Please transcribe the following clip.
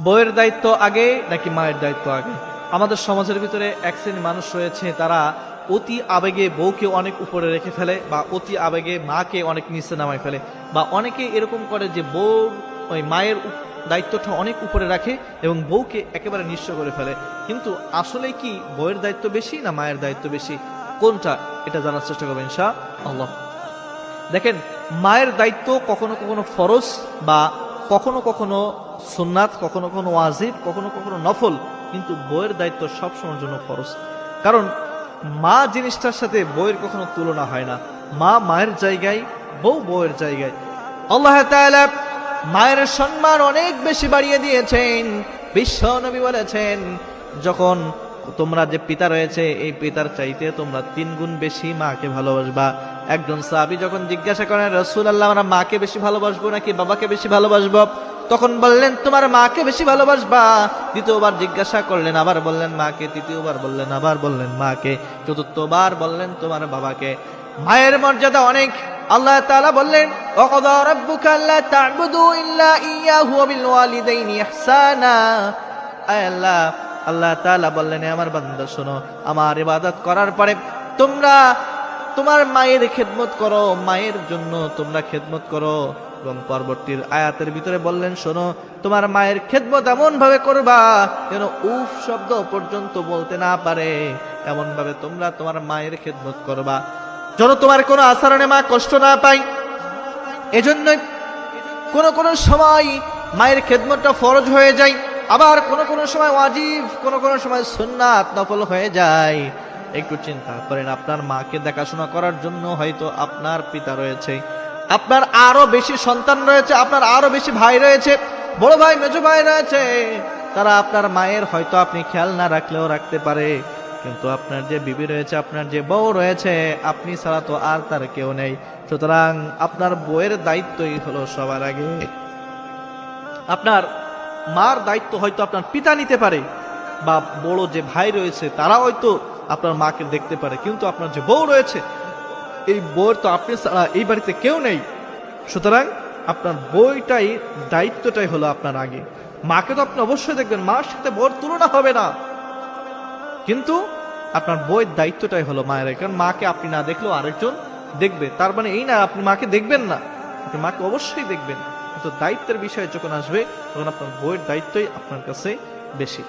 বউয়ের দায়িত্ব আগে নাকি মায়ের দায়িত্ব আগে? আমাদের সমাজের ভিতরে এক শ্রেণীর মানুষ রয়েছে, তারা অতি আবেগে বউকে অনেক উপরে রেখে ফেলে, বা অতি আবেগে মাকে অনেক নিচে নামায় ফেলে, বা অনেকে এরকম করে যে বউ ওই মায়ের দায়িত্বটা অনেক উপরে রাখে এবং বউকে একেবারে নিঃস্ব করে ফেলে। কিন্তু আসলে কি বউয়ের দায়িত্ব বেশি না মায়ের দায়িত্ব বেশি, কোনটা, এটা জানার চেষ্টা করবেন ইনশাআল্লাহ। দেখেন, মায়ের দায়িত্ব কখনো কখনো ফরজ, বা কখনো কখনো সুন্নাত, কখনো কখনো ওয়াজিব, কখনো কখনো নফল, কিন্তু বউয়ের দায়িত্ব সবসময়ের জন্য ফরজ। কারণ মা জিনিসটার সাথে বউয়ের কখনো তুলনা হয় না। মা মায়ের জায়গায়, বউ বউয়ের জায়গায়। আল্লাহ তাআলা মায়ের সম্মান অনেক বেশি বাড়িয়ে দিয়েছেন। বিশ্ব নবী বলেছেন, যখন তোমরা যে পিতা রয়েছে, এই পিতার চাইতে তোমরা 3 গুণ বেশি মাকে ভালোবাসবা। একজন সাহাবী যখন জিজ্ঞাসা করেন, রাসূলুল্লাহ, আমরা মাকে বেশি ভালোবাসবো নাকি বাবাকে বেশি ভালোবাসবো? তখন বললেন, তোমার মাকে বেশি ভালোবাসবা। দ্বিতীয়বার জিজ্ঞাসা করলেন, আবার বললেন মাকে। তৃতীয়বার বললেন, আবার বললেন মাকে। চতুর্থবার বললেন তোমার বাবাকে। মায়ের মর্যাদা অনেক। আল্লাহ তাআলা বললেন, ওয়াকাদা রাব্বুকা আল্লা তা'বুদু ইল্লা ইয়্যাহু ওয়া বিল ওয়ালিদাইনি ইহসানা। আল্লাহ তাআলা বললেন, আমার বান্দা শোনো, আমার ইবাদত করার পরে তোমরা তোমার মায়ের খেদমত করো, মায়ের জন্য তোমরা খেদমত করো। এবং পরবর্তীর আয়াতের ভিতরে বললেন, শোনো, তোমার মায়ের খেদমত এমন ভাবে করবা যেন উফ শব্দ পর্যন্ত বলতে না পারে, এমন ভাবে তোমরা তোমার মায়ের খেদমত করবা যেন তোমার কোনো আচরণে মা কষ্ট না পায়। এজন্যই কোন সময় মায়ের খেদমতটা ফরজ হয়ে যায়, আবার কোন সময় ওয়াজিব, কোন সময় সুন্নাত নফল হয়ে যায়। একটু চিন্তা করেন, আপনার মাকে দেখাশোনা করার জন্য হয়তো আপনার পিতা রয়েছে, আপনার আরো বেশি সন্তান রয়েছে, আপনার আরো বেশি ভাই রয়েছে, বড় ভাই মেজো ভাই রয়েছে। তারা আপনার মায়ের হয়তো আপনি খেয়াল না রাখলেও রাখতে পারে, কিন্তু আপনার যে বিবি রয়েছে, আপনার যে বউ রয়েছে, আপনি ছাড়া তো আর তার কেউ নেই। সুতরাং আপনার বউয়ের দায়িত্বই হলো সবার আগে। আপনার মার দায়িত্ব হয়তো আপনার পিতা নিতে পারে, বা বড় যে ভাই রয়েছে তারা হয়তো আপনার মাকে দেখতে পারে, কিন্তু আপনার যে বউ রয়েছে, এই বউয়ের তো আপনি ছাড়া এই বাড়িতে কেউ নেই। সুতরাং আপনার বউটাই, দায়িত্বটাই হলো আপনার আগে। মাকে তো আপনি অবশ্যই দেখবেন, মার সাথে বউয়ের তুলনা হবে না, কিন্তু আপনার বউয়ের দায়িত্বটাই হলো মায়ের। কারণ মাকে আপনি না দেখলেও আরেকজন দেখবে, তার মানে এই না আপনি মাকে দেখবেন না, আপনি মাকে অবশ্যই দেখবেন। কিন্তু দায়িত্বের বিষয়ে যখন আসবে, তখন আপনার বউয়ের দায়িত্বই আপনার কাছে বেশি।